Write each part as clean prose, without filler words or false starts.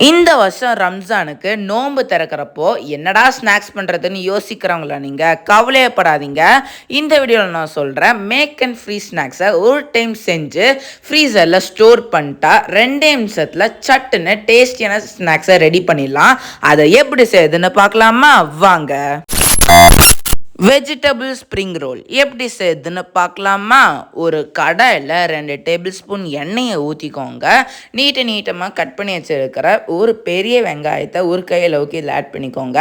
இந்த வருஷம் ரம்ஜானுக்கு நோன்பு திறக்கிறப்போ என்னடா ஸ்நாக்ஸ் பண்ணுறதுன்னு யோசிக்கிறவங்களா நீங்கள் கவலையப்படாதீங்க. இந்த வீடியோவில் நான் சொல்கிறேன், மேக் அண்ட் ஃப்ரீ ஸ்நாக்ஸை ஒரு டைம் செஞ்சு ஃப்ரீசரில் ஸ்டோர் பண்ணிட்டா 2 நிமிஷத்தில் சட்டுன்னு டேஸ்டியான ஸ்நாக்ஸை ரெடி பண்ணிடலாம். அதை எப்படி செய்யுதுன்னு பார்க்கலாமா? வாங்க. வெஜிடபிள் ஸ்ப்ரிங் ரோல் எப்படி செய்யுதுன்னு பார்க்கலாமா? ஒரு கடாயில் 2 டேபிள் ஸ்பூன் எண்ணெயை ஊற்றிக்கோங்க. நீட்டமாக கட் பண்ணி வச்சுருக்கிற ஒரு பெரிய வெங்காயத்தை ஒரு கையளவுக்கு இதில் ஆட் பண்ணிக்கோங்க.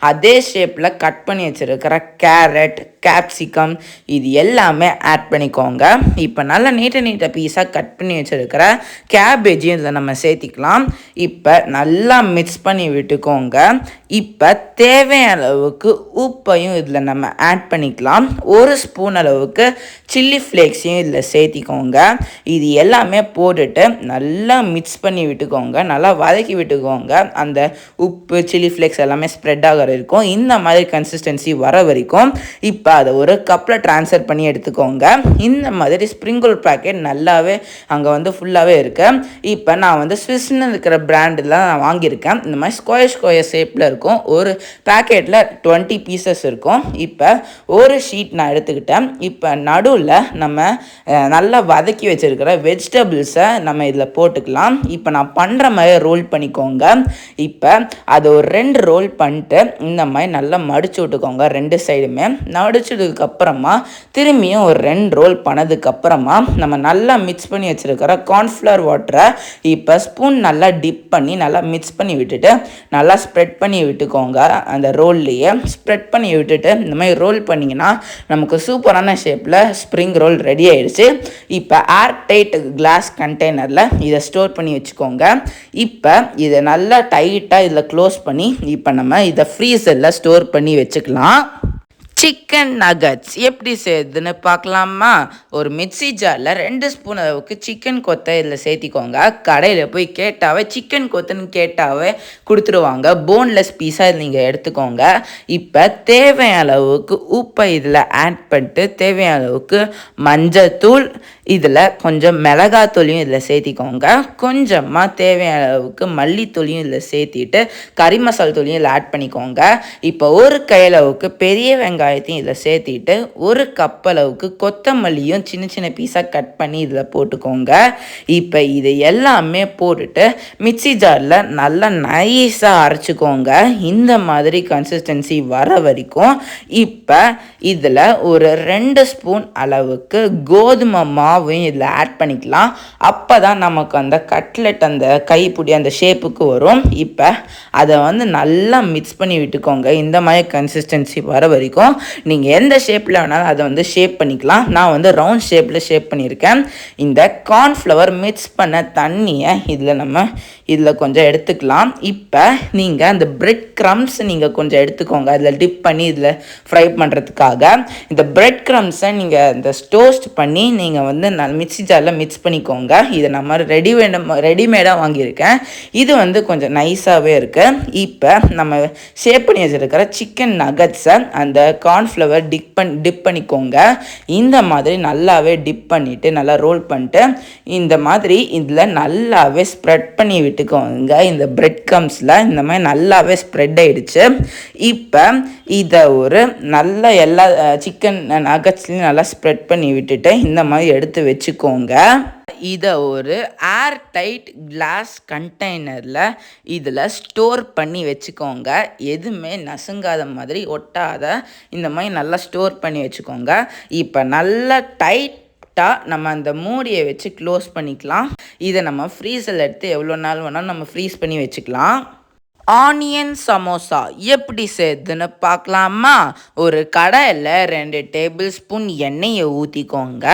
அதே ஷேப்பில் கட் பண்ணி வச்சுருக்கிற கேரட், கேப்சிகம் இது எல்லாமே ஆட் பண்ணிக்கோங்க. இப்போ நல்லா நீட்ட பீஸாக கட் பண்ணி வச்சுருக்கிற கேபேஜையும் இதில் நம்ம சேர்த்திக்கலாம். இப்போ நல்லா மிக்ஸ் பண்ணி விட்டுக்கோங்க. இப்போ தேவையான அளவுக்கு உப்பையும் இதில் நம்ம ஆட் பண்ணிக்கலாம். 1 ஸ்பூன் அளவுக்கு சில்லி ஃப்ளேக்ஸையும் இதில் சேர்த்திக்கோங்க. இது எல்லாமே போட்டுட்டு நல்லா மிக்ஸ் பண்ணி விட்டுக்கோங்க. நல்லா வதக்கி விட்டுக்கோங்க. அந்த உப்பு, சில்லி ஃப்ளேக்ஸ் எல்லாமே ஸ்ப்ரெட் ஆகிற இருக்கும். இந்த மாதிரி கன்சிஸ்டன்சி வர வரைக்கும் இப்போ அதை ஒரு கப்பில் ட்ரான்ஸ்ஃபர் பண்ணி எடுத்துக்கோங்க. இந்த மாதிரி ஸ்ப்ரிங் ரோல் பேக்கெட் நல்லாவே அங்கே வந்து ஃபுல்லாகவே இருக்குது. இப்போ நான் வந்து ஸ்விஸ்ன்னு இருக்கிற பிராண்டில் நான் வாங்கியிருக்கேன். இந்த மாதிரி ஸ்கொயர் ஷேப்பில் இருக்கும். ஒரு பேக்கெட்டில் 20 பீசஸ் இருக்கும். இப்போ ஒரு ஷீட் நான் எடுத்துக்கிட்டேன். இப்போ நடுவில் நம்ம நல்லா வதக்கி வச்சுருக்கிற வெஜிடபிள்ஸை நம்ம இதில் போட்டுக்கலாம். இப்போ நான் பண்ணுற மாதிரி ரோல் பண்ணிக்கோங்க. இப்போ அதை ஒரு 2 ரோல் பண்ணிட்டு இந்த மாதிரி நல்லா மடிச்சு விட்டுக்கோங்க. 2 சைடுமே மடிச்சதுக்கப்புறமா திரும்பியும் ஒரு 2 ரோல் பண்ணதுக்கப்புறமா நம்ம நல்லா மிக்ஸ் பண்ணி வச்சுருக்கிற கார்ன்ஃப்ளவர் வாட்டரை இப்போ ஸ்பூன் நல்லா டிப் பண்ணி நல்லா மிக்ஸ் பண்ணி விட்டுட்டு நல்லா ஸ்ப்ரெட் பண்ணி விட்டுக்கோங்க. அந்த ரோல்லையே ஸ்ப்ரெட் பண்ணி விட்டுட்டு இந்த மாதிரி ரோல் பண்ணிங்கன்னா நமக்கு சூப்பரான ஷேப்பில் ஸ்ப்ரிங் ரோல் ரெடி ஆயிடுச்சு. இப்போ ஏர் டைட் கிளாஸ் கண்டெய்னரில் இதை ஸ்டோர் பண்ணி வச்சுக்கோங்க. இப்போ இதை நல்லா டைட்டாக இதில் க்ளோஸ் பண்ணி இப்போ நம்ம இதை ஃப்ரீசரில் ஸ்டோர் பண்ணி வச்சுக்கலாம். சிக்கன் நகட்ஸ் எப்படி செய்யுதுன்னு பார்க்கலாமா? ஒரு மிக்ஸி ஜாரில் 2 ஸ்பூன் அளவுக்கு சிக்கன் கொத்தை இதில் சேர்த்திக்கோங்க. கடையில் போய் கேட்டாவே சிக்கன் கொத்துன்னு கேட்டாவே கொடுத்துருவாங்க. போன்லெஸ் பீஸாக நீங்கள் எடுத்துக்கோங்க. இப்போ தேவையான அளவுக்கு உப்பை இதில் ஆட் பண்ணிட்டு தேவையான அளவுக்கு மஞ்சத்தூள், இதில் கொஞ்சம் மிளகாத்தூளையும் இதில் சேர்த்திக்கோங்க. கொஞ்சமாக தேவையான அளவுக்கு மல்லித்தூளையும் இதில் சேர்த்திட்டு கறி மசால் தூளையும் இதில் ஆட் பண்ணிக்கோங்க. இப்போ ஒரு கையளவுக்கு பெரிய வெங்காயத்தையும் இதில் சேர்த்திட்டு 1 கப் அளவுக்கு கொத்தமல்லியும் சின்ன பீஸாக கட் பண்ணி இதில் போட்டுக்கோங்க. இப்போ இது எல்லாமே போட்டுட்டு மிக்ஸி ஜாரில் நல்லா நைஸாக அரைச்சிக்கோங்க. இந்த மாதிரி கன்சிஸ்டன்சி வர வரைக்கும். இப்போ இதில் ஒரு 2 ஸ்பூன் அளவுக்கு கோதுமை மாவையும் இதில் ஆட் பண்ணிக்கலாம். அப்போ தான் நமக்கு அந்த கட்லெட் அந்த கைப்பிடி அந்த ஷேப்புக்கு வரும். இப்போ அதை வந்து நல்லா மிக்ஸ் பண்ணி விட்டுக்கோங்க. இந்த மாதிரி கன்சிஸ்டன்சி வர வரைக்கும். நீங்கள் எந்த ஷேப்பில் வேணாலும் அதை வந்து ஷேப் பண்ணிக்கலாம். நான் வந்து ரவுண்ட் ஷேப்பில் ஷேப் பண்ணியிருக்கேன். இந்த கார்ன்ஃப்ளவர் மிக்ஸ் பண்ண தண்ணியை இதில் கொஞ்சம் எடுத்துக்கலாம். இப்போ நீங்கள் அந்த பிரெட் க்ரம்ஸ் நீங்கள் கொஞ்சம் எடுத்துக்கோங்க. அதில் டிப் பண்ணி இதில் ஃப்ரை பண்ணுறதுக்காக இந்த பிரெட் க்ரம்ஸை நீங்கள் இந்த டோஸ்ட் பண்ணி நீங்கள் வந்து மிக்ஸி ஜாரில் மிக்ஸ் பண்ணிக்கோங்க. இதை நம்ம ரெடிமேடாக வாங்கியிருக்கேன். இது வந்து கொஞ்சம் நைஸாகவே இருக்குது. இப்போ நம்ம ஷேப் பண்ணி வச்சுருக்கிற சிக்கன் நகட்ஸை அந்த கார்ன்ஃப்ளவர் டிப் பண்ணிக்கோங்க. இந்த மாதிரி நல்லாவே டிப் பண்ணிவிட்டு நல்லா ரோல் பண்ணிட்டு இந்த மாதிரி இதில் நல்லாவே ஸ்ப்ரெட் பண்ணி விட்டுக்கோங்க. இந்த பிரெட் க்ரம்ஸில் இந்த மாதிரி நல்லாவே ஸ்ப்ரெட் ஆகிடுச்சு. இப்போ இதை ஒரு நல்ல எல்லா சிக்கன் நகட்ஸ்லையும் நல்லா ஸ்ப்ரெட் பண்ணி விட்டுட்டு இந்த மாதிரி எடுத்து வச்சுக்கோங்க. இதை ஒரு ஏர் டைட் கிளாஸ் கண்டெய்னரில் இதில் ஸ்டோர் பண்ணி வச்சுக்கோங்க. எதுவுமே நசுங்காத மாதிரி ஒட்டாத இந்த மாதிரி நல்லா ஸ்டோர் பண்ணி வச்சுக்கோங்க. இப்போ நல்லா நம்ம அந்த மூடியை வச்சு க்ளோஸ் பண்ணிக்கலாம். இதை நம்ம ஃப்ரீசரில் எடுத்து எவ்வளோ நாள் வேணாலும் நம்ம ஃப்ரீஸ் பண்ணி வச்சுக்கலாம். ஆனியன் சமோசா எப்படி செய்யுதுன்னு பார்க்கலாமா? ஒரு கடாயில் 2 டேபிள் ஸ்பூன் எண்ணெயை ஊற்றிக்கோங்க.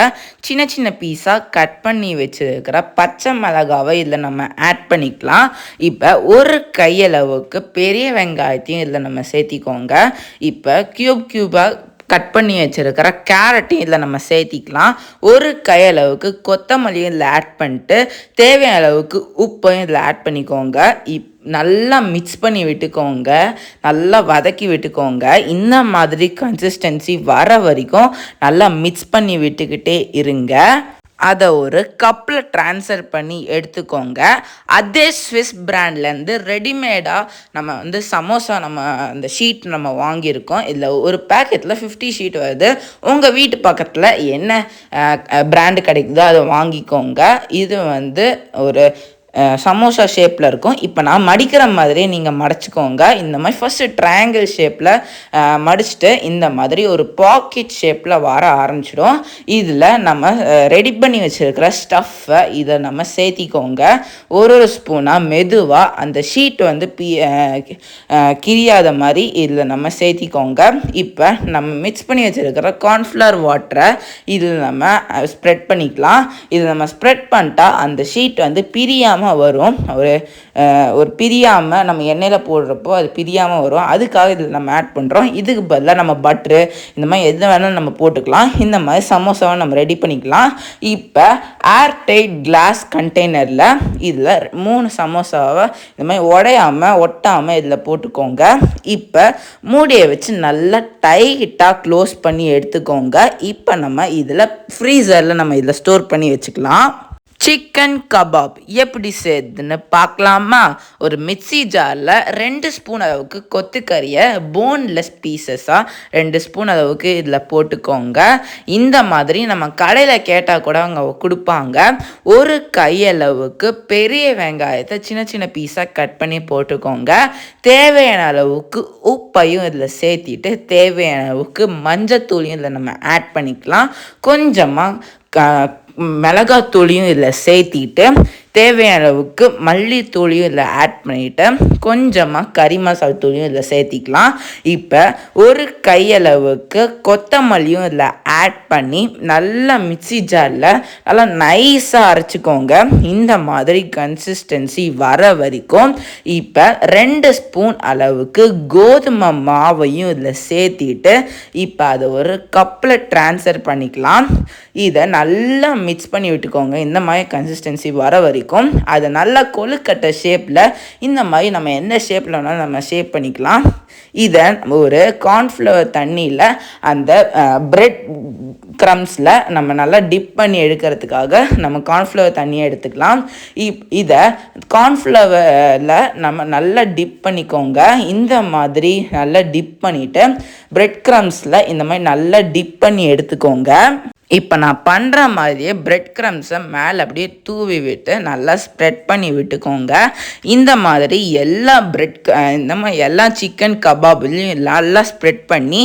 சின்ன பீஸாக கட் பண்ணி வச்சுருக்கிற பச்சை மிளகாவை இதில் நம்ம ஆட் பண்ணிக்கலாம். இப்போ ஒரு கையளவுக்கு பெரிய வெங்காயத்தையும் இதில் நம்ம சேர்த்திக்கோங்க. இப்போ க்யூபாக கட் பண்ணி வச்சுருக்கிற கேரட்டையும் இதில் நம்ம சேர்த்திக்கலாம். ஒரு கையளவுக்கு கொத்தமல்லியும் இதில் ஆட் பண்ணிட்டு தேவையான அளவுக்கு உப்பையும் இதில் ஆட் பண்ணிக்கோங்க. நல்லா மிக்ஸ் பண்ணி விட்டுக்கோங்க. நல்லா வதக்கி விட்டுக்கோங்க. இந்த மாதிரி கன்சிஸ்டன்சி வர வரைக்கும் நல்லா மிக்ஸ் பண்ணி விட்டுக்கிட்டே இருங்க. அதை ஒரு கப்பில் ட்ரான்ஸ்ஃபர் பண்ணி எடுத்துக்கோங்க. அதே ஸ்விஸ் பிராண்ட்லேருந்து ரெடிமேடாக நம்ம வந்து சமோசா நம்ம அந்த ஷீட் நம்ம வாங்கியிருக்கோம். இதில் ஒரு பேக்கெட்டில் 50 ஷீட் வருது. உங்கள் வீட்டு பக்கத்தில் என்ன பிராண்டு கிடைக்குதோ அதை வாங்கிக்கோங்க. இது வந்து ஒரு சமோசா ஷேப்பில் இருக்கும். இப்போ நான் மடிக்கிற மாதிரியே நீங்கள் மடிச்சுக்கோங்க. இந்த மாதிரி ஃபஸ்ட்டு ட்ரையாங்கிள் ஷேப்பில் மடிச்சுட்டு இந்த மாதிரி ஒரு பாக்கெட் ஷேப்பில் வர ஆரம்பிச்சிடும். இதில் நம்ம ரெடி பண்ணி வச்சுருக்கிற ஸ்டஃப்பை இதை நம்ம சேர்த்திக்கோங்க. ஒரு ஸ்பூனாக மெதுவாக அந்த ஷீட் வந்து கிரியாத மாதிரி இதில் நம்ம சேர்த்திக்கோங்க. இப்போ நம்ம மிக்ஸ் பண்ணி வச்சுருக்கிற கார்ன்ஃப்ளவர் வாட்டரை இதில் நம்ம ஸ்ப்ரெட் பண்ணிக்கலாம். இதை நம்ம ஸ்ப்ரெட் பண்ணிட்டா அந்த ஷீட் வந்து பிரியாமல் வரும். ஒரு பிரியாமல் நம்ம எண்ணெயில் போடுறப்போ அது பிரியாமல் வரும். அதுக்காக இதில் நம்ம ஆட் பண்ணுறோம். இதுக்கு பதிலாக நம்ம பட்ரு இந்த மாதிரி எது வேணாலும் நம்ம போட்டுக்கலாம். இந்த மாதிரி சமோசாவை நம்ம ரெடி பண்ணிக்கலாம். இப்போ ஏர் டைட் கிளாஸ் கண்டெய்னரில் இதில் 3 சமோசாவை இந்த மாதிரி ஒட்டாமல் இதில் போட்டுக்கோங்க. இப்போ மூடியை வச்சு நல்லா டைட்டாக க்ளோஸ் பண்ணி எடுத்துக்கோங்க. இப்போ நம்ம இதில் ஃப்ரீசரில் நம்ம இதில் ஸ்டோர் பண்ணி வச்சுக்கலாம். சிக்கன் கபாப் எப்படி செய்யுதுன்னு பார்க்கலாமா? ஒரு மிக்ஸி ஜாரில் 2 ஸ்பூன் அளவுக்கு கொத்துக்கறியை போன்லெஸ் பீசஸாக 2 ஸ்பூன் அளவுக்கு இதில் போட்டுக்கோங்க. இந்த மாதிரி நம்ம கடையில் கேட்டால் கூட அவங்க கொடுப்பாங்க. ஒரு கையளவுக்கு பெரிய வெங்காயத்தை சின்ன சின்ன பீஸாக கட் பண்ணி போட்டுக்கோங்க. தேவையான அளவுக்கு உப்பையும் இதில் சேர்த்திட்டு தேவையான அளவுக்கு மஞ்சத்தூளையும் இதில் நம்ம ஆட் பண்ணிக்கலாம். கொஞ்சமாக மிளகாத்தூளையும் இதில் சேர்த்திட்டு தேவையான அளவுக்கு மல்லித்தூளையும் இதில் ஆட் பண்ணிவிட்டு கொஞ்சமாக கறி மசாலா தூளையும் இதில் சேர்த்திக்கலாம். இப்போ ஒரு கையளவுக்கு கொத்தமல்லியும் இதில் ஆட் பண்ணி நல்லா மிக்ஸி ஜாரில் நல்லா நைஸாக அரைச்சிக்கோங்க. இந்த மாதிரி கன்சிஸ்டன்சி வர வரைக்கும் இப்போ 2 ஸ்பூன் அளவுக்கு கோதுமை மாவையும் இதில் சேர்த்திட்டு இப்போ அதை ஒரு கப்பில் ட்ரான்ஸ்ஃபர் பண்ணிக்கலாம். இதை நல்லா மிக்ஸ் பண்ணி விட்டுக்கோங்க. இந்த மாதிரி கன்சிஸ்டன்சி வர வரைக்கும் அதை நல்லா கொழுக்கட்டை ஷேப்பில் இந்த மாதிரி நம்ம எந்த ஷேப்பில் வேணாலும் நம்ம ஷேப் பண்ணிக்கலாம். இதை ஒரு கார்ன்ஃப்ளவர் தண்ணியில் அந்த பிரெட் க்ரம்ஸில் நம்ம நல்லா டிப் பண்ணி எடுக்கிறதுக்காக நம்ம கார்ன்ஃப்ளவர் தண்ணியை எடுத்துக்கலாம். இதை கார்ன்ஃப்ளவரில் நம்ம நல்லா டிப் பண்ணிக்கோங்க. இந்த மாதிரி நல்லா டிப் பண்ணிவிட்டு பிரெட் க்ரம்ஸில் இந்த மாதிரி நல்லா டிப் பண்ணி எடுத்துக்கோங்க. இப்போ நான் பண்ணுற மாதிரியே பிரெட் க்ரம்ஸை மேலே அப்படியே தூவி விட்டு நல்லா ஸ்ப்ரெட் பண்ணி விட்டுக்கோங்க. இந்த மாதிரி எல்லா சிக்கன் கபாப்லையும் நல்லா ஸ்ப்ரெட் பண்ணி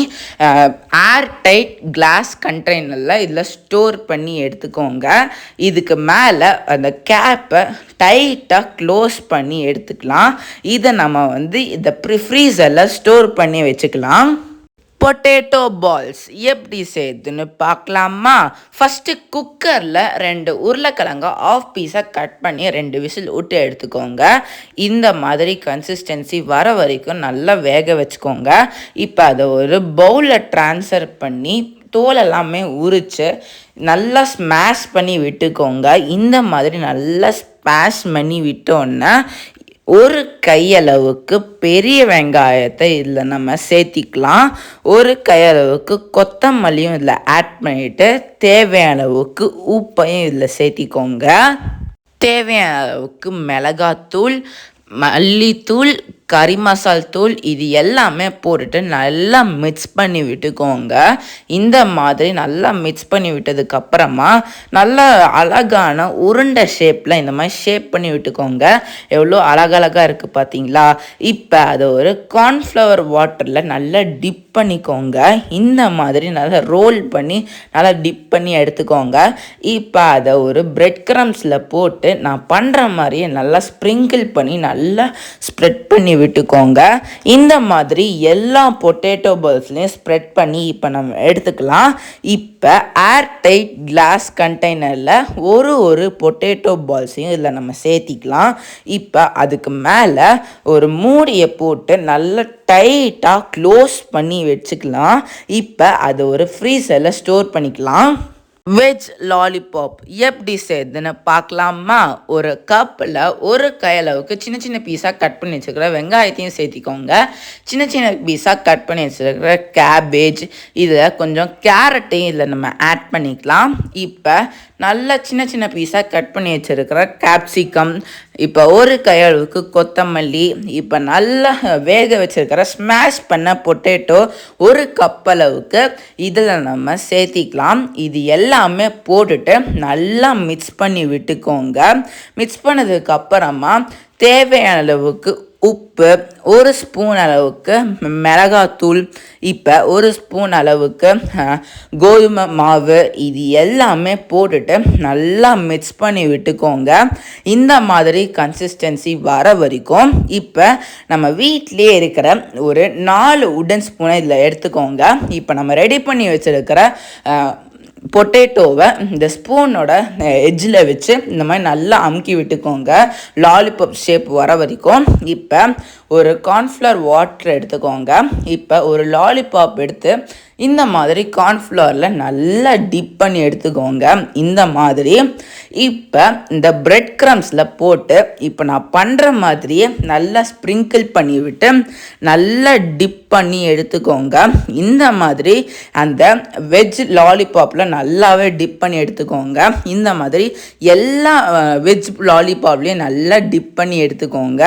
ஏர் டைட் கிளாஸ் கண்டெய்னரில் இதில் ஸ்டோர் பண்ணி எடுத்துக்கோங்க. இதுக்கு மேலே அந்த கேப்பை டைட்டாக க்ளோஸ் பண்ணி எடுத்துக்கலாம். இதை நம்ம வந்து இதை ஃப்ரீசரில் ஸ்டோர் பண்ணி வச்சுக்கலாம். பொட்டேட்டோ பால்ஸ் எப்படி செய்யுதுன்னு பார்க்கலாமா? ஃபஸ்ட்டு குக்கரில் 2 உருளைக்கிழங்க ஆஃப் பீஸாக கட் பண்ணி 2 விசில் விட்டு எடுத்துக்கோங்க. இந்த மாதிரி கன்சிஸ்டன்சி வர வரைக்கும் நல்லா வேக வச்சுக்கோங்க. இப்போ அதை ஒரு பவுலில் ட்ரான்ஸ்ஃபர் பண்ணி தோல் எல்லாமே உரித்து நல்லா ஸ்மாஷ் பண்ணி விட்டுக்கோங்க. இந்த மாதிரி நல்லா ஸ்மாஷ் பண்ணி விட்டோன்னா ஒரு கையளவுக்கு பெரிய வெங்காயத்தை இதில் நம்ம சேர்த்திக்கலாம். ஒரு கையளவுக்கு கொத்தமல்லியும் இதில் ஆட் பண்ணிவிட்டு தேவையான அளவுக்கு உப்பையும் இதில் சேர்த்திக்கோங்க. தேவையான அளவுக்கு மிளகாத்தூள், மல்லித்தூள், கறி மசால் தூள் இது எல்லாமே போட்டுட்டு நல்லா மிக்ஸ் பண்ணி விட்டுக்கோங்க. இந்த மாதிரி நல்லா மிக்ஸ் பண்ணி விட்டதுக்கப்புறமா நல்லா அழகான உருண்டை ஷேப்பில் இந்த மாதிரி ஷேப் பண்ணி விட்டுக்கோங்க. எவ்வளோ அழகழகாக இருக்குது பார்த்தீங்களா? இப்போ அதை ஒரு கார்ன்ஃப்ளவர் வாட்டரில் நல்லா டிப் பண்ணிக்கோங்க. இந்த மாதிரி நல்லா ரோல் பண்ணி நல்லா டிப் பண்ணி எடுத்துக்கோங்க. இப்போ அதை ஒரு பிரெட் க்ரம்ஸில் போட்டு நான் பண்ணுற மாதிரியே நல்லா ஸ்ப்ரிங்கிள் பண்ணி நல்லா ஸ்ப்ரெட் பண்ணி விட்டுக்கோங்க. இந்த மாதிரி எல்லா பொட்டேட்டோ பால்ஸ்லையும் ஸ்ப்ரெட் பண்ணி இப்போ நம்ம எடுத்துக்கலாம். இப்போ ஏர் டைட் கிளாஸ் கண்டெய்னரில் ஒரு பொட்டேட்டோ பால்ஸையும் இதில் நம்ம சேர்த்திக்கலாம். இப்போ அதுக்கு மேலே ஒரு மூடியை போட்டு நல்லா டைட்டாக க்ளோஸ் பண்ணி வச்சுக்கலாம். இப்போ அது ஒரு ஃப்ரீசரில் ஸ்டோர் பண்ணிக்கலாம். வெஜ் லாலிபாப் எப்படி செய்யுதுன்னு பார்க்கலாமா? ஒரு கப்பில் ஒரு கையளவுக்கு சின்ன சின்ன பீஸாக கட் பண்ணி வச்சுருக்கிற வெங்காயத்தையும் சேர்த்திக்கோங்க. சின்ன சின்ன பீஸாக கட் பண்ணி வச்சுருக்கிற கேபேஜ், இதில் கொஞ்சம் கேரட்டையும் இதில் நம்ம ஆட் பண்ணிக்கலாம். இப்போ நல்லா சின்ன சின்ன பீஸாக கட் பண்ணி வச்சுருக்கிற கேப்சிகம், இப்போ ஒரு கையளவுக்கு கொத்தமல்லி, இப்போ நல்லா வேக வச்சுருக்கிற ஸ்மாஷ் பண்ண பொட்டேட்டோ ஒரு கப் அளவுக்கு இதில் நம்ம சேர்த்திக்கலாம். இது எல்லாமே போட்டுட்டு நல்லா மிக்ஸ் பண்ணி விட்டுக்கோங்க. மிக்ஸ் பண்ணதுக்கப்புறமா தேவையான அளவுக்கு உப்பு, ஒரு ஸ்பூன் அளவுக்கு மிளகாத்தூள், இப்போ ஒரு ஸ்பூன் அளவுக்கு கோதுமை மாவு, இது எல்லாமே போட்டுட்டு நல்லா மிக்ஸ் பண்ணி விட்டுக்கோங்க. இந்த மாதிரி கன்சிஸ்டன்சி வர வரைக்கும் இப்போ நம்ம வீட்டிலே இருக்கிற ஒரு 4 உடன் ஸ்பூனை இதில் எடுத்துக்கோங்க. இப்போ நம்ம ரெடி பண்ணி வச்சுருக்கிற பொட்டேட்டோவை இந்த ஸ்பூனோட எட்ஜில் வச்சு இந்த மாதிரி நல்லா அமுக்கி விட்டுக்கோங்க, லாலிபாப் ஷேப் வர வரைக்கும். இப்போ ஒரு கார்ன்ஃப்ளவர் வாட்டர் எடுத்துக்கோங்க. இப்போ ஒரு லாலிபாப் எடுத்து இந்த மாதிரி கார்ன்ஃப்ளவரில் நல்லா டிப் பண்ணி எடுத்துக்கோங்க. இந்த மாதிரி இப்போ இந்த பிரெட் க்ரம்ஸில் போட்டு இப்போ நான் பண்ணுற மாதிரியே நல்லா ஸ்ப்ரிங்கிள் பண்ணி விட்டு நல்லா டிப் பண்ணி எடுத்துக்கோங்க. இந்த மாதிரி அந்த வெஜ் லாலிபாப்பில் நல்லாவே டிப் பண்ணி எடுத்துக்கோங்க. இந்த மாதிரி எல்லா வெஜ் லாலிபாப்லேயும் நல்லா டிப் பண்ணி எடுத்துக்கோங்க.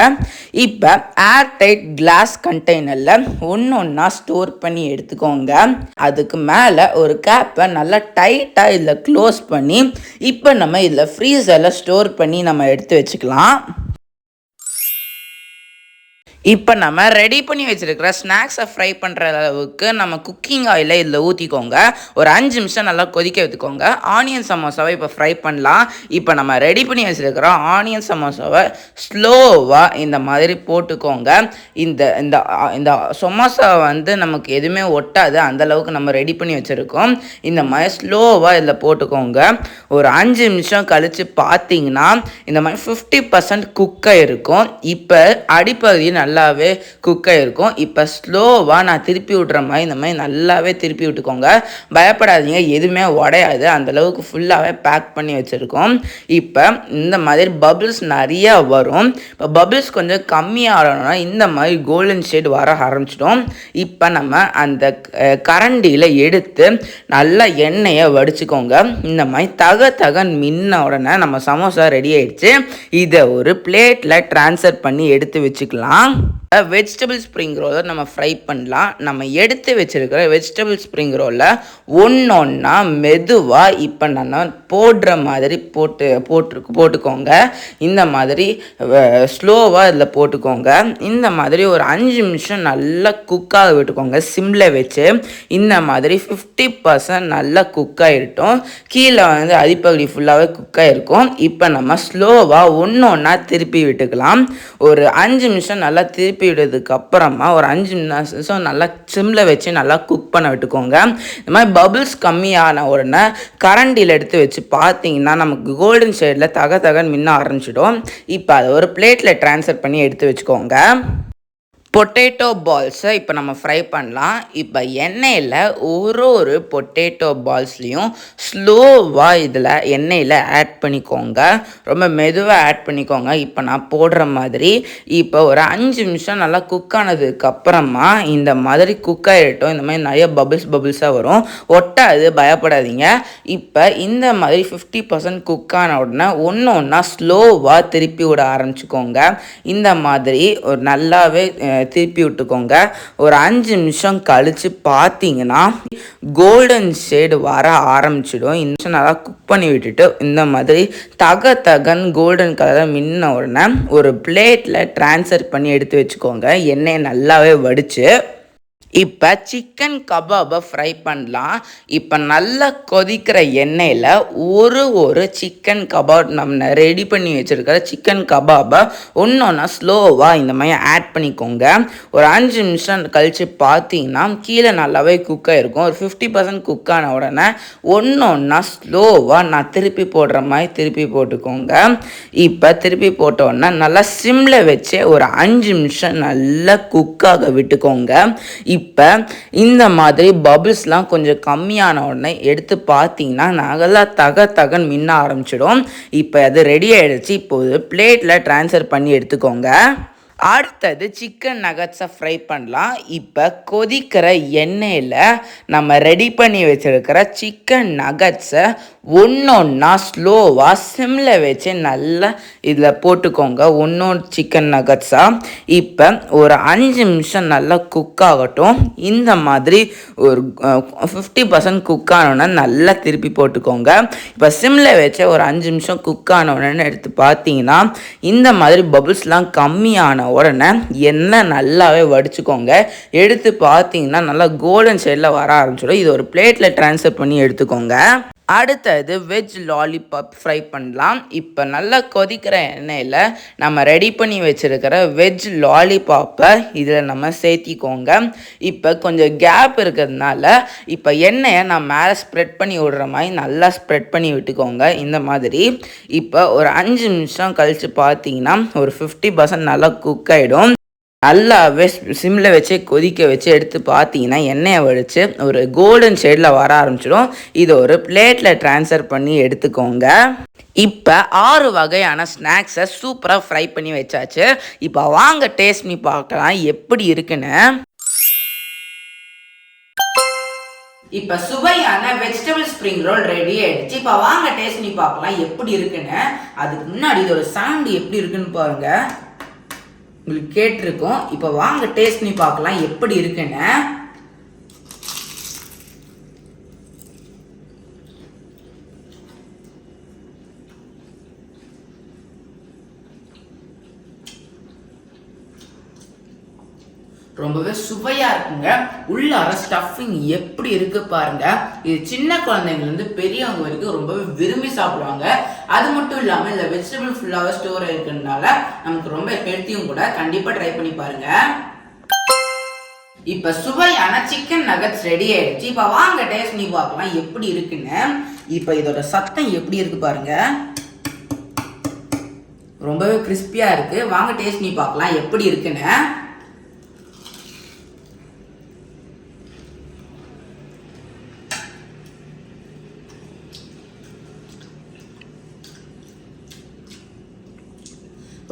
இப்போ ஏர் டைட் கிளாஸ் கண்டெய்னரில் ஒன்றா ஸ்டோர் பண்ணி எடுத்துக்கோங்க. அதுக்கு மேலே ஒரு கேப்பை நல்லா டைட்டாக இதில் க்ளோஸ் பண்ணி இப்போ நம்ம இதில் ஃப்ரீசரில் ஸ்டோர் பண்ணி நம்ம எடுத்து வச்சுக்கலாம். இப்போ நம்ம ரெடி பண்ணி வச்சுருக்கிற ஸ்நாக்ஸை ஃப்ரை பண்ணுற அளவுக்கு நம்ம குக்கிங் ஆயிலை இதில் ஊற்றிக்கோங்க. ஒரு 5 நிமிஷம் நல்லா கொதிக்க வைத்துக்கோங்க. ஆனியன் சமோசாவை இப்போ ஃப்ரை பண்ணலாம். இப்போ நம்ம ரெடி பண்ணி வச்சுருக்கிற ஆனியன் சமோசாவை ஸ்லோவாக இந்த மாதிரி போட்டுக்கோங்க. இந்த இந்த இந்த சமோசாவை வந்து நமக்கு எதுவுமே ஒட்டாது, அந்தளவுக்கு நம்ம ரெடி பண்ணி வச்சுருக்கோம். இந்த மாதிரி ஸ்லோவாக இதில் போட்டுக்கோங்க. ஒரு 5 நிமிஷம் கழித்து பார்த்தீங்கன்னா இந்த மாதிரி 50% குக்காக இருக்கும். இப்போ அடிப்பகுதி நல்லாவே குக்காக இருக்கும். இப்போ ஸ்லோவாக நான் திருப்பி விட்ற மாதிரி இந்த மாதிரி நல்லாவே திருப்பி விட்டுக்கோங்க. பயப்படாதீங்க, எதுவுமே உடையாது, அந்தளவுக்கு ஃபுல்லாகவே பேக் பண்ணி வச்சுருக்கோம். இப்போ இந்த மாதிரி பபிள்ஸ் நிறையா வரும். இப்போ பபிள்ஸ் கொஞ்சம் கம்மியாகணும்னா இந்த மாதிரி கோல்டன் ஷேட் வர ஆரம்பிச்சிடும். இப்போ நம்ம அந்த கரண்டியில் எடுத்து நல்லா எண்ணெயை வடிச்சுக்கோங்க. இந்த மாதிரி தகன்னு மின்ன உடனே நம்ம சமோசா ரெடி ஆயிடுச்சு. இதை ஒரு பிளேட்டில் ட்ரான்ஸ்ஃபர் பண்ணி எடுத்து வச்சுக்கலாம். வெஜிடபிள் ஸ்ப்ரிங் ரோலை நம்ம ஃப்ரை பண்ணலாம். நம்ம எடுத்து வச்சுருக்கிற வெஜிடபிள் ஸ்ப்ரிங் ரோலில் ஒன்றா மெதுவாக இப்போ நான் போடுற மாதிரி போட்டுக்கோங்க. இந்த மாதிரி ஸ்லோவாக இதில் போட்டுக்கோங்க. இந்த மாதிரி ஒரு 5 நிமிஷம் நல்லா குக்காக விட்டுக்கோங்க சிம்மில் வச்சு. இந்த மாதிரி 50% நல்லா குக்காகிட்டோம். கீழே வந்து அடிப்பகுதி ஃபுல்லாகவே குக்காகிருக்கும். இப்போ நம்ம ஸ்லோவாக ஒன்றா திருப்பி விட்டுக்கலாம். ஒரு 5 நிமிஷம் நல்லா திருப்பி விடுறதுக்கு அப்புறமா ஒரு 5 நிமிஷம் நல்லா சிம்மில் வச்சு நல்லா குக் பண்ண விட்டுக்கோங்க. இந்த மாதிரி பபிள்ஸ் கம்மியான உடனே கரண்டியில் எடுத்து வச்சு பார்த்தீங்கன்னா நமக்கு கோல்டன் ஷேடில் தகன்னு மின்ன ஆரம்பிச்சிடும். இப்போ அதை ஒரு பிளேட்டில் ட்ரான்ஸ்ஃபர் பண்ணி எடுத்து வச்சுக்கோங்க. பொட்டேட்டோ பால்ஸை இப்போ நம்ம ஃப்ரை பண்ணலாம். இப்போ எண்ணெயில் ஒரு பொட்டேட்டோ பால்ஸ்லேயும் ஸ்லோவாக இதில் எண்ணெயில் ஆட் பண்ணிக்கோங்க. ரொம்ப மெதுவாக ஆட் பண்ணிக்கோங்க. இப்போ நான் போடுற மாதிரி இப்போ ஒரு 5 நிமிஷம் நல்லா குக் ஆனதுக்கப்புறமா இந்த மாதிரி குக் ஆகிடட்டும். இந்த மாதிரி நிறைய பபிள்ஸாக வரும், ஒட்டாது, பயப்படாதீங்க. இப்போ இந்த மாதிரி 50% குக் ஆன உடனே ஒன்றா ஸ்லோவாக திருப்பி விட ஆரம்பிச்சுக்கோங்க. இந்த மாதிரி ஒரு நல்லாவே திருப்பி விட்டுக்கோங்க. ஒரு 5 நிமிஷம் கழித்து பார்த்தீங்கன்னா கோல்டன் ஷேடு வர ஆரம்பிச்சிடும். இந்த நல்லா குக் பண்ணி விட்டுட்டு இந்த மாதிரி தகன் கோல்டன் கலரில் மின்ன உடனே ஒரு பிளேட்டில் ட்ரான்ஸ்ஃபர் பண்ணி எடுத்து வச்சுக்கோங்க. எண்ணெயை நல்லாவே வடித்து இப்போ சிக்கன் கபாபை ஃப்ரை பண்ணலாம். இப்போ நல்லா கொதிக்கிற எண்ணெயில் ஒரு சிக்கன் கபாப் நம்ம ரெடி பண்ணி வச்சுருக்கிற சிக்கன் கபாபை ஒன்றா ஸ்லோவாக இந்த மாதிரி ஆட் பண்ணிக்கோங்க. ஒரு 5 நிமிஷம் கழித்து பார்த்தீங்கன்னா கீழே நல்லாவே குக்காக இருக்கும். ஒரு 50% குக்கான உடனே ஒன்றா ஸ்லோவாக நான் திருப்பி போடுற மாதிரி திருப்பி போட்டுக்கோங்க. இப்போ திருப்பி போட்ட உடனே நல்லா சிம்மில் வச்சு ஒரு 5 நிமிஷம் நல்லா குக்காக விட்டுக்கோங்க. இப்போ இந்த மாதிரி பபிள்ஸ்லாம் கொஞ்சம் கம்மியான உடனே எடுத்து பார்த்தீங்கன்னா நல்லா தகன்னு மின்ன ஆரம்பிச்சிடும். இப்போ அது ரெடி ஆகிடுச்சு. இப்போது பிளேட்டில் ட்ரான்ஸ்ஃபர் பண்ணி எடுத்துக்கோங்க. அடுத்தது சிக்கன் நகட்ஸை ஃப்ரை பண்ணலாம். இப்போ கொதிக்கிற எண்ணெயில் நம்ம ரெடி பண்ணி வச்சுருக்கிற சிக்கன் நகட்ஸை ஒன்றா ஸ்லோவாக சிம்மில் வச்சு நல்லா இதில் போட்டுக்கோங்க. சிக்கன் நகட்ஸாக இப்போ ஒரு 5 நிமிஷம் நல்லா குக் ஆகட்டும். இந்த மாதிரி ஒரு 50% குக் ஆனோன்னா நல்லா திருப்பி போட்டுக்கோங்க. இப்போ சிம்மில் வச்சு ஒரு 5 நிமிஷம் குக் ஆனோன்னு எடுத்து பார்த்தீங்கன்னா இந்த மாதிரி பபிள்ஸ்லாம் கம்மியான உடனே எண்ணெய் நல்லாவே வடிச்சுக்கோங்க. எடுத்து பார்த்தீங்கன்னா நல்லா கோல்டன் ஷேடில் வர ஆரம்பிச்சிடும். இது ஒரு பிளேட்டில் ட்ரான்ஸ்ஃபர் பண்ணி எடுத்துக்கோங்க. அடுத்தது வெஜ் லாலிபாப் ஃப்ரை பண்ணலாம். இப்போ நல்லா கொதிக்கிற எண்ணெயில் நம்ம ரெடி பண்ணி வச்சுருக்கிற வெஜ் லாலிபாப்பை இதில் நம்ம சேர்த்திக்கோங்க. இப்போ கொஞ்சம் கேப் இருக்கிறதுனால இப்போ எண்ணெயை நான் மேலே ஸ்ப்ரெட் பண்ணி விடுற மாதிரி நல்லா ஸ்ப்ரெட் பண்ணி விட்டுக்கோங்க. இந்த மாதிரி இப்போ ஒரு 5 நிமிஷம் கழித்து பார்த்தீங்கன்னா ஒரு 50% நல்லா குக் ஆகிடும். நல்லாவே சிம்மில் வச்சு கொதிக்க வச்சு எடுத்து பார்த்தீங்கன்னா எண்ணெயை வடித்து ஒரு கோல்டன் ஷேடில் வர ஆரம்பிச்சிடும். இதை ஒரு பிளேட்டில் ட்ரான்ஸ்ஃபர் பண்ணி எடுத்துக்கோங்க. இப்போ 6 வகையான ஸ்நாக்ஸை சூப்பராக ஃப்ரை பண்ணி வச்சாச்சு. இப்போ வாங்க டேஸ்ட் பண்ணி பார்க்கலாம் எப்படி இருக்குன்னு. இப்போ சுவையான வெஜிடபிள் ஸ்ப்ரிங் ரோல் ரெடி ஆயிடுச்சு. இப்போ வாங்க டேஸ்ட் பண்ணி பார்க்கலாம் எப்படி இருக்குன்னு. அதுக்கு முன்னாடி இதோட சவுண்டு எப்படி இருக்குன்னு பாருங்கள். உங்களுக்கு கேட்டிருக்கோம். இப்போ வாங்க டேஸ்ட் பண்ணி பார்க்கலாம் எப்படி இருக்குன்னு. ரொம்பவே சுவையாக இருக்குங்க. உள்ளார ஸ்டஃபிங் எப்படி இருக்கு பாருங்க. இது சின்ன குழந்தைங்கலேருந்து பெரியவங்க வரைக்கும் ரொம்பவே விரும்பி சாப்பிடுவாங்க. அது மட்டும் இல்லாமல் இந்த வெஜிடபிள் ஃபுல்லாகவே ஸ்டோர் இருக்கிறதுனால நமக்கு ரொம்ப ஹெல்த்தியும் கூட. கண்டிப்பாக ட்ரை பண்ணி பாருங்க. இப்போ சுவையான சிக்கன் நகட்ஸ் ரெடி ஆயிடுச்சு. இப்போ வாங்க டேஸ்ட் பண்ணி பார்க்கலாம் எப்படி இருக்குன்னு. இப்போ இதோட சத்தம் எப்படி இருக்கு பாருங்க. ரொம்பவே கிறிஸ்பியாக இருக்கு. வாங்க டேஸ்ட் பண்ணி பார்க்கலாம் எப்படி இருக்குன்னு.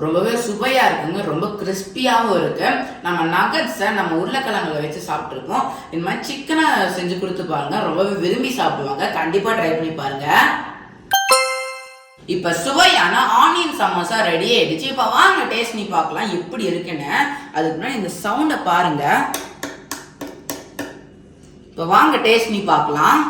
ரொம்பவே சுவையாக இருக்குங்க. ரொம்ப கிறிஸ்பியாகவும் இருக்குது. நம்ம நகட்ஸை நம்ம உருளைக்கிழங்குல வச்சு சாப்பிட்ருக்கோம். இந்த மாதிரி சிக்கனை செஞ்சு கொடுத்து பாருங்க. ரொம்பவே விரும்பி சாப்பிடுவாங்க. கண்டிப்பாக ட்ரை பண்ணி பாருங்க. இப்போ சுவையான ஆனியன் சமோசா ரெடி ஆயிடுச்சு. இப்போ வாங்க டேஸ்ட் பண்ணி பார்க்கலாம் எப்படி இருக்குன்னு. அதுக்கு முன்னாடி இந்த சவுண்டை பாருங்க. இப்போ வாங்க டேஸ்ட் பண்ணி பார்க்கலாம்.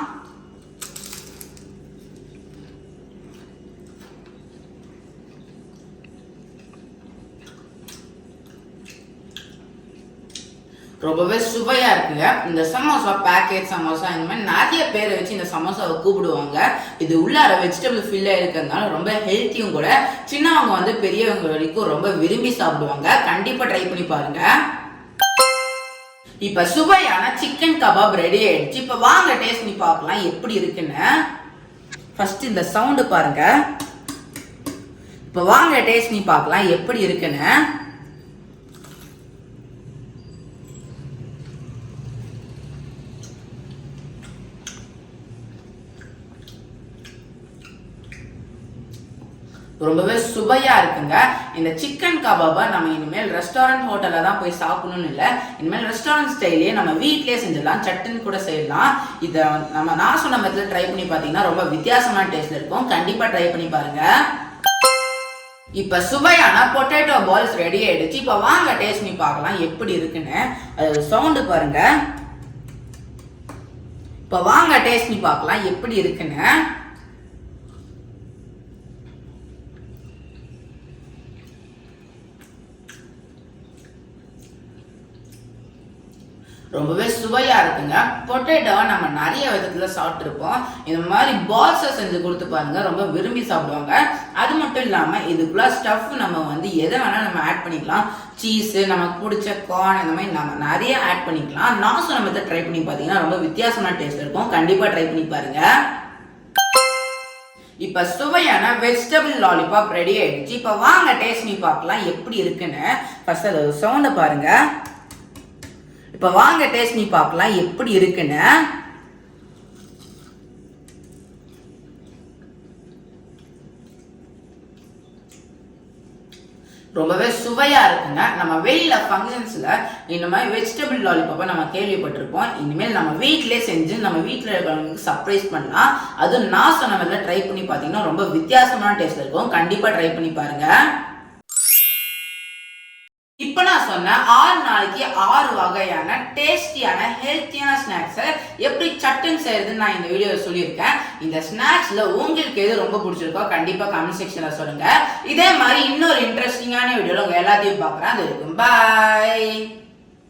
ரொம்பவே சுவையாக இருக்குங்க. இந்த சமோசா பேக்கெட் சமோசா இந்த மாதிரி நிறைய பேரை வச்சு இந்த சமோசாவை கூப்பிடுவாங்க. இது உள்ளார வெஜிடபிள் ஃபில்லாக இருக்கிறதுனால ரொம்ப ஹெல்த்தியும் கூட. சின்னவங்க வந்து பெரியவங்க வரைக்கும் ரொம்ப விரும்பி சாப்பிடுவாங்க. கண்டிப்பாக ட்ரை பண்ணி பாருங்க. இப்போ சுவையான சிக்கன் கபாப் ரெடி ஆயிடுச்சு. இப்போ வாங்க டேஸ்ட் பண்ணி பார்க்கலாம் எப்படி இருக்குன்னு. ஃபர்ஸ்ட் இந்த சவுண்டு பாருங்க. இப்போ வாங்க டேஸ்ட் பண்ணி பார்க்கலாம் எப்படி இருக்குன்னு. ரொம்பவே சுவையாக இருக்குங்க. இந்த சிக்கன் கபாபை நம்ம இனிமேல் ரெஸ்டாரண்ட் ஹோட்டலில் தான் போய் சாப்பிடணும்னு இல்லை. இனிமேல் ரெஸ்டாரண்ட் ஸ்டைலே நம்ம வீட்லேயே செஞ்சிடலாம். சட்டுன்னு கூட செய்யலாம். இதை நான் சொன்ன மெத்தடில் ட்ரை பண்ணி பார்த்தீங்கன்னா ரொம்ப வித்தியாசமான டேஸ்ட் இருக்கும். கண்டிப்பாக ட்ரை பண்ணி பாருங்க. இப்போ சுவையான பொட்டேட்டோ பால்ஸ் ரெடி ஆயிடுச்சு. இப்போ வாங்க டேஸ்ட் பண்ணி பார்க்கலாம் எப்படி இருக்குன்னு. அது சவுண்டு பாருங்க. இப்போ வாங்க டேஸ்ட் பண்ணி பார்க்கலாம் எப்படி இருக்குன்னு. ரொம்பவே சுவையாக இருக்குங்க. பொட்டேட்டோவை நம்ம நிறைய விதத்தில் சாப்பிட்ருப்போம். இந்த மாதிரி பால்ஸை செஞ்சு கொடுத்து பாருங்க. ரொம்ப விரும்பி சாப்பிடுவாங்க. அது மட்டும் இல்லாமல் இதுக்குள்ள ஸ்டஃப் நம்ம வந்து எதை வேணால் நம்ம ஆட் பண்ணிக்கலாம். சீஸு, நமக்கு பிடிச்ச கார்ன், இந்த மாதிரி நம்ம நிறைய ஆட் பண்ணிக்கலாம். நான் சொன்ன மெத்தட் ட்ரை பண்ணி பார்த்தீங்கன்னா ரொம்ப வித்தியாசமான டேஸ்ட் இருக்கும். கண்டிப்பாக ட்ரை பண்ணி பாருங்க. இப்போ சுவையான வெஜிடபிள் லாலிபாப் ரெடி ஆயிடுச்சு. இப்போ வாங்க டேஸ்ட் பண்ணி பார்க்கலாம் எப்படி இருக்குன்னு. ஃபர்ஸ்ட் அது சவுண்டை பாருங்க. இப்போ வாங்க டேஸ்ட் பண்ணி பார்க்கலாம் எப்படி இருக்குன்னு. ரொம்பவே சுவையா இருக்குங்க. நம்ம வெளியில ஃபங்க்ஷன்ஸ்ல இந்த மாதிரி வெஜிடபிள் லாலிபாப்பை நம்ம கேள்விப்பட்டிருப்போம். இனிமேல் நம்ம வீட்டிலே செஞ்சு நம்ம வீட்டில் இருக்கிறவங்களுக்கு சர்ப்ரைஸ் பண்ணலாம். அதுவும் நான் சொன்ன மாதிரில ட்ரை பண்ணி பார்த்தீங்கன்னா ரொம்ப வித்தியாசமான டேஸ்ட் இருக்கும். கண்டிப்பா ட்ரை பண்ணி பாருங்க. இப்போ நான் சொன்ன 6 நாளைக்கு 6 வகையான டேஸ்டியான ஹெல்த்தியான ஸ்நாக்ஸை எப்படி சட்டுன்னு செய்யறதுன்னு நான் இந்த வீடியோவில் சொல்லியிருக்கேன். இந்த ஸ்நாக்ஸ்ல உங்களுக்கு எது ரொம்ப பிடிச்சிருக்கோ கண்டிப்பா கமெண்ட் செக்ஷன்ல சொல்லுங்க. இதே மாதிரி இன்னொரு இன்ட்ரெஸ்டிங்கான வீடியோல உங்க எல்லாத்தையும் பார்க்குறேன். அது வரைக்கும் பாய்.